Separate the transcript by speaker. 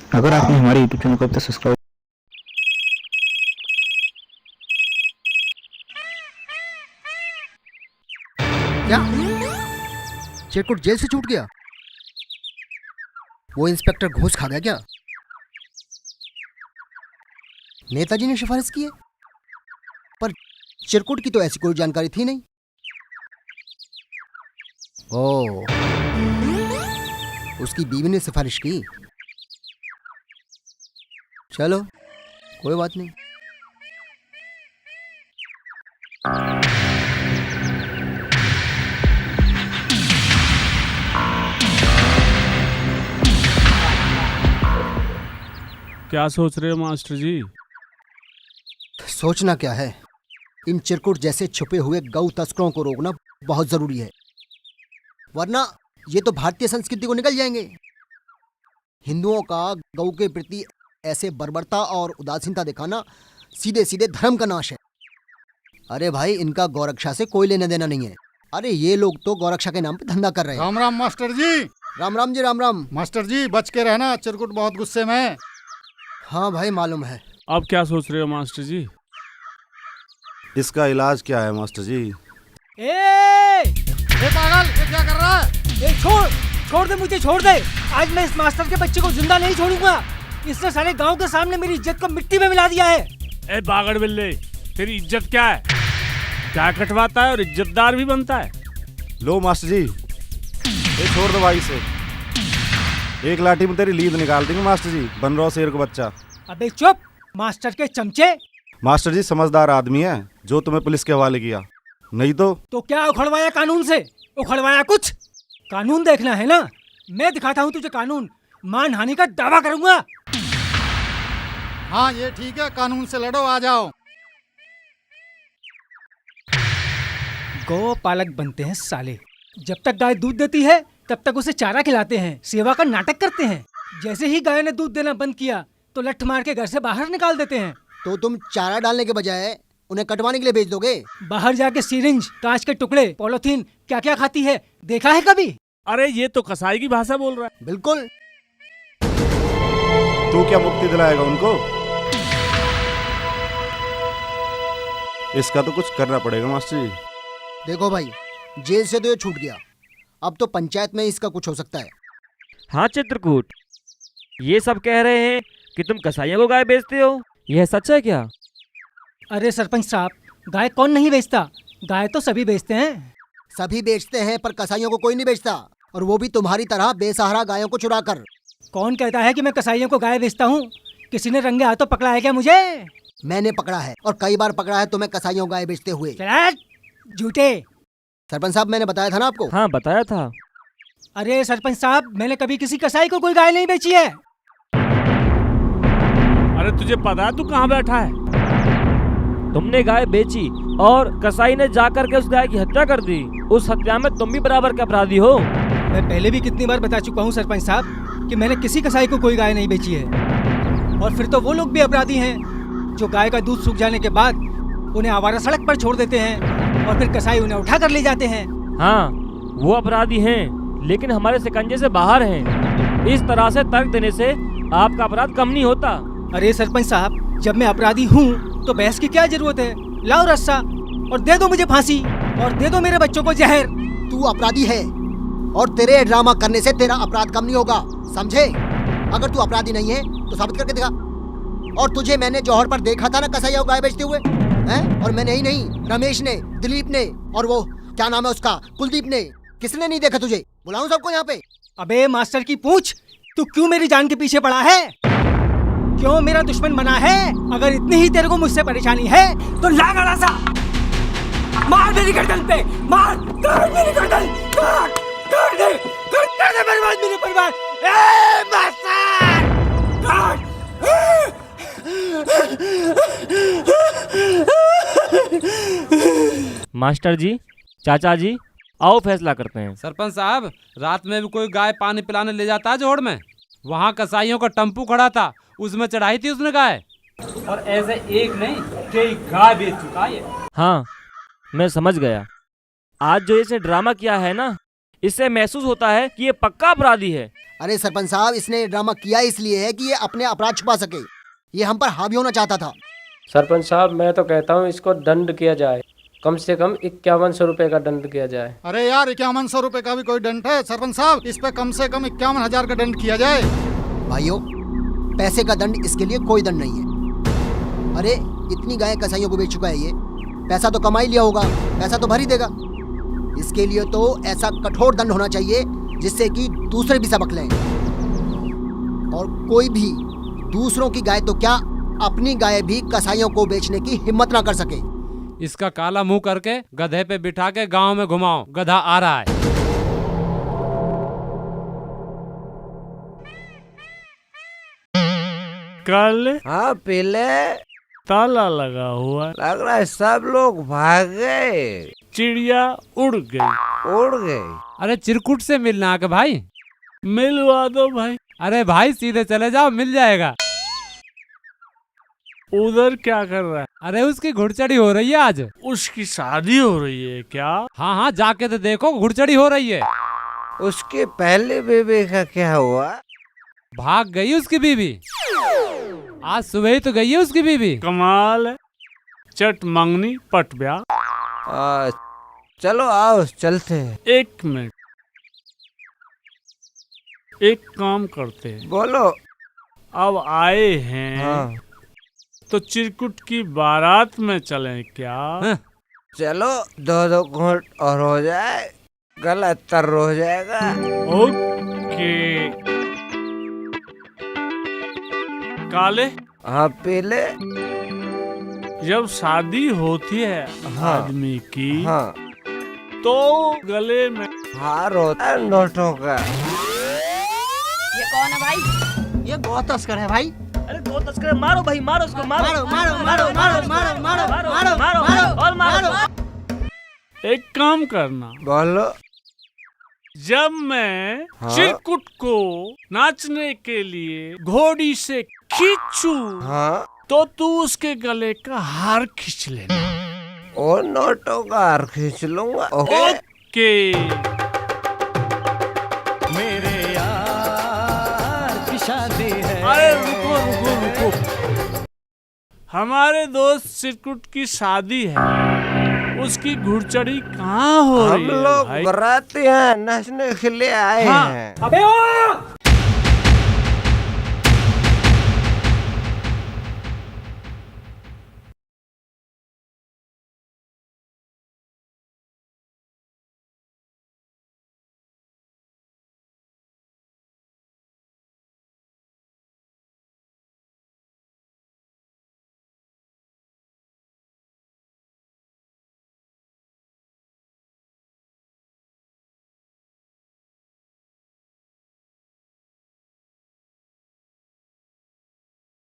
Speaker 1: अगर आपने हमारे यूट्यूब चैनल को अब तक सब्सक्राइब
Speaker 2: क्या चिरकुट जेल से छूट गया? वो इंस्पेक्टर घूस खा गया क्या? नेताजी ने सिफारिश की है, पर चिरकुट की तो ऐसी कोई जानकारी थी नहीं। ओह, उसकी बीवी ने सिफारिश की। चलो, कोई बात नहीं।
Speaker 3: क्या सोच रहे हो मास्टर जी?
Speaker 2: सोचना क्या है, इन चिरकुट जैसे छुपे हुए गौ तस्करों को रोकना बहुत जरूरी है, वरना ये तो भारतीय संस्कृति को निकल जाएंगे। हिंदुओं का गौ के प्रति ऐसे बर्बरता और उदासीनता दिखाना सीधे सीधे धर्म का नाश है। अरे भाई, इनका गौरक्षा से कोई लेना देना नहीं है। अरे ये लोग तो गौरक्षा के नाम पे धंधा कर रहे हैं।
Speaker 4: राम राम मास्टर जी।
Speaker 2: राम राम जी, राम राम।
Speaker 4: मास्टर जी बच के रहना, चिरकुट बहुत गुस्से में है।
Speaker 2: हाँ भाई, मालूम है।
Speaker 3: अब क्या सोच रहे हो मास्टर जी?
Speaker 5: इसका इलाज क्या है मास्टर जी?
Speaker 6: ए
Speaker 4: पागल, ये क्या कर रहा है?
Speaker 6: छोड़ दे मुझे, छोड़ दे। आज मैं इस मास्टर के बच्चे को जिंदा नहीं छोड़ूंगा। इसने सारे गांव के सामने मेरी इज्जत को मिट्टी में मिला दिया है।
Speaker 3: ए बागड़ बिल्ले, तेरी इज्जत क्या है? क्या कटवाता है और इज्जतदार भी बनता है?
Speaker 5: लो मास्टर जी, ये छोड़ दो भाई से। एक लाठी में तेरी लीद निकाल देंगे मास्टर जी, बन रहा शेर को बच्चा।
Speaker 6: अबे चुप, मास्टर के चमचे।
Speaker 5: मास्टर जी समझदार आदमी है जो तुम्हें पुलिस के हवाले किया, नहीं तो
Speaker 6: क्या उखड़वाया कानून से? उखड़वाया कुछ? कानून देखना है ना, मैं दिखाता हूँ तुझे कानून। मानहानि का दावा करूंगा।
Speaker 4: हाँ ये ठीक है, कानून से लड़ो, आ जाओ।
Speaker 6: गौ पालक बनते हैं साले। जब तक गाय दूध देती है तब तक उसे चारा खिलाते हैं, सेवा का नाटक करते हैं। जैसे ही गाय ने दूध देना बंद किया तो लठ मार के घर से बाहर निकाल देते हैं।
Speaker 2: तो तुम चारा डालने के बजाय उन्हें कटवाने के लिए भेज दोगे?
Speaker 6: बाहर जाके सिरिंज, कांच के टुकड़े, पॉलिथीन क्या क्या खाती है देखा है कभी?
Speaker 3: अरे ये तो कसाई की भाषा बोल रहा है।
Speaker 2: बिल्कुल।
Speaker 5: तू क्या मुक्ति दिलाएगा उनको? इसका तो कुछ करना पड़ेगा मास्टर जी।
Speaker 2: देखो भाई, जेल से तो ये छूट गया, अब तो पंचायत में इसका कुछ हो सकता है।
Speaker 7: हाँ चित्रकूट, ये सब कह रहे हैं कि तुम कसाईयों को गाय बेचते हो, यह सच है क्या?
Speaker 6: अरे सरपंच साहब, गाय कौन नहीं बेचता? गाय तो सभी बेचते हैं।
Speaker 2: सभी बेचते हैं, पर कसाईयों को कोई नहीं बेचता, और वो भी तुम्हारी तरह बेसहारा गायों को चुरा कर।
Speaker 6: कौन कहता है कि मैं कसाईयों को गाय बेचता हूँ? किसी ने रंगे हाथों पकड़ा है क्या मुझे?
Speaker 2: मैंने पकड़ा है, और कई बार पकड़ा है तुम्हें कसाईयों को गाय बेचते हुए।
Speaker 6: झूठे।
Speaker 2: सरपंच साहब, मैंने बताया था ना आपको।
Speaker 7: हाँ बताया था।
Speaker 6: अरे सरपंच साहब, मैंने कभी किसी कसाई को कोई गाय नहीं बेची है।
Speaker 3: अरे तुझे पता है तू कहाँ बैठा है?
Speaker 7: तुमने गाय बेची और कसाई ने जाकर के उस गाय की हत्या कर दी। उस हत्या में तुम भी बराबर के अपराधी हो।
Speaker 6: मैं पहले भी कितनी बार बता चुका हूँ सरपंच साहब कि मैंने किसी कसाई को कोई गाय नहीं बेची है। और फिर तो वो लोग भी अपराधी हैं जो गाय का दूध सूख जाने के बाद उन्हें आवारा सड़क पर छोड़ देते हैं और फिर कसाई उन्हें उठा कर ले जाते हैं।
Speaker 7: हाँ वो अपराधी हैं, लेकिन हमारे शिकंजे से बाहर हैं। इस तरह से तर्क देने से आपका अपराध कम नहीं होता।
Speaker 6: अरे सरपंच साहब, जब मैं अपराधी हूँ तो बहस की क्या जरूरत है? लाओ रस्सा और दे दो मुझे फांसी, और दे दो मेरे बच्चों को जहर।
Speaker 2: तू अपराधी है, और तेरे ड्रामा करने से तेरा अपराध कम नहीं होगा, समझे? अगर तू अपराधी नहीं है तो साबित करके दिखा। और तुझे मैंने जौहर पर देखा था ना कसाईयों को गाय बेचते हुए, हैं? और मैंने ही नहीं, रमेश ने, दिलीप ने, और वो क्या नाम है उसका, कुलदीप ने। किसने नहीं देखा तुझे? बुलाऊं सबको यहाँ पे?
Speaker 6: अबे मास्टर की पूछ, तू क्यों मेरी जान के पीछे पड़ा है? क्यों मेरा दुश्मन बना है? अगर इतनी ही तेरे को मुझसे परेशानी है तो ला गड़ा सा मार मेरी गर्दन पे, मार, काट मेरी गर्दन, काट दे बर्बाद मेरे परिवार। ए मास्टर, काट।
Speaker 7: मास्टर जी, चाचा जी, आओ फैसला करते हैं।
Speaker 8: सरपंच साहब, रात में भी कोई गाय पानी पिलाने ले जाता है जोड़ में? वहाँ कसाईयों का टेम्पू खड़ा था, उसमें चढ़ाई थी उसने गाय, और ऐसे एक नहीं कई गाय बेच चुका है।
Speaker 7: हाँ मैं समझ गया। आज जो इसने ड्रामा किया है ना, इससे महसूस होता है कि ये पक्का अपराधी है।
Speaker 2: अरे सरपंच साहब, इसने ये ड्रामा किया इसलिए है कि ये अपने अपराध छुपा सके। ये हम पर हावी होना चाहता था।
Speaker 9: सरपंच साहब, मैं तो कहता हूँ इसको दंड किया जाए, कम से कम 5100 रुपए का दंड किया जाए।
Speaker 4: अरे यार, 5100 रुपए का भी कोई दंड है? सरपंच साहब, इस पे कम से कम 51,000 का दंड किया जाए।
Speaker 2: भाइयों, पैसे का दंड इसके लिए कोई दंड नहीं है। अरे इतनी गायें कसाईयों को बेच चुका है ये, पैसा तो कमा ही लिया होगा, पैसा तो भर ही देगा। इसके लिए तो ऐसा कठोर दंड होना चाहिए जिससे कि दूसरे भी सबक लें, और कोई भी दूसरों की गाय तो क्या, अपनी गाय भी कसाईयों को बेचने की हिम्मत ना कर सके।
Speaker 8: इसका काला मुंह करके गधे पे बिठा के गांव में घुमाओ, गधा आ रहा है।
Speaker 3: कल
Speaker 10: हाँ पीले,
Speaker 3: ताला लगा हुआ है,
Speaker 10: लग रहा है सब लोग भाग गए,
Speaker 3: चिड़िया उड़ गई।
Speaker 10: उड़ गए।
Speaker 8: अरे चिरकुट से मिलना आके भाई।
Speaker 3: मिलवा दो भाई।
Speaker 8: अरे भाई सीधे चले जाओ, मिल जाएगा।
Speaker 3: उधर क्या कर रहा है?
Speaker 8: अरे उसकी घुड़चड़ी हो रही है आज।
Speaker 3: उसकी शादी हो रही है क्या?
Speaker 8: हाँ हाँ, जाके तो देखो, घुड़चड़ी हो रही है।
Speaker 10: उसकी पहली बीवी का क्या हुआ?
Speaker 8: भाग गई उसकी बीवी, आज सुबह ही तो गई है उसकी बीवी।
Speaker 3: कमाल है, चट मंगनी पट ब्याह।
Speaker 10: चलो आओ चलते हैं।
Speaker 3: एक मिनट, एक काम करते हैं।
Speaker 10: बोलो।
Speaker 3: अब आए हैं
Speaker 10: हाँ।
Speaker 3: तो चिरकुट की बारात में चलें क्या?
Speaker 10: चलो, 2-2 घूंट और हो जाए, गला तर हो जाएगा।
Speaker 3: ओके। काले,
Speaker 10: हाँ पीले।
Speaker 3: जब शादी होती है
Speaker 10: हाँ।
Speaker 3: आदमी की,
Speaker 10: हाँ।
Speaker 3: तो गले में
Speaker 10: हार होता है नोटों का।
Speaker 6: ये कौन है भाई? ये गौ तस्कर है भाई।
Speaker 7: अरे गौ तस्कर, मारो भाई, मारो उसको, मारो
Speaker 6: मारो मारो मारो मारो मारो मारो मारो
Speaker 7: मारो
Speaker 6: मारो
Speaker 7: और मारो।
Speaker 3: एक काम करना,
Speaker 10: बोलो।
Speaker 3: जब मैं
Speaker 10: हाँ?
Speaker 3: चिरकुट को नाचने के लिए घोड़ी से खींचूं,
Speaker 10: हाँ।
Speaker 3: तो तू उसके गले का हार खींच लेना।
Speaker 10: और नोटों का हार खींच लूंगा।
Speaker 3: ओके।
Speaker 6: मेरे यार की शादी है।
Speaker 3: अरे रुको रुको रुको, हमारे दोस्त चिरकुट की शादी है, उसकी घुड़चड़ी कहाँ हो रही
Speaker 10: हम
Speaker 3: है
Speaker 10: लोग
Speaker 3: भाई?
Speaker 10: बराती हैं, नाचने के लिए आए
Speaker 3: हाँ।
Speaker 10: हैं।
Speaker 6: अबे ओ!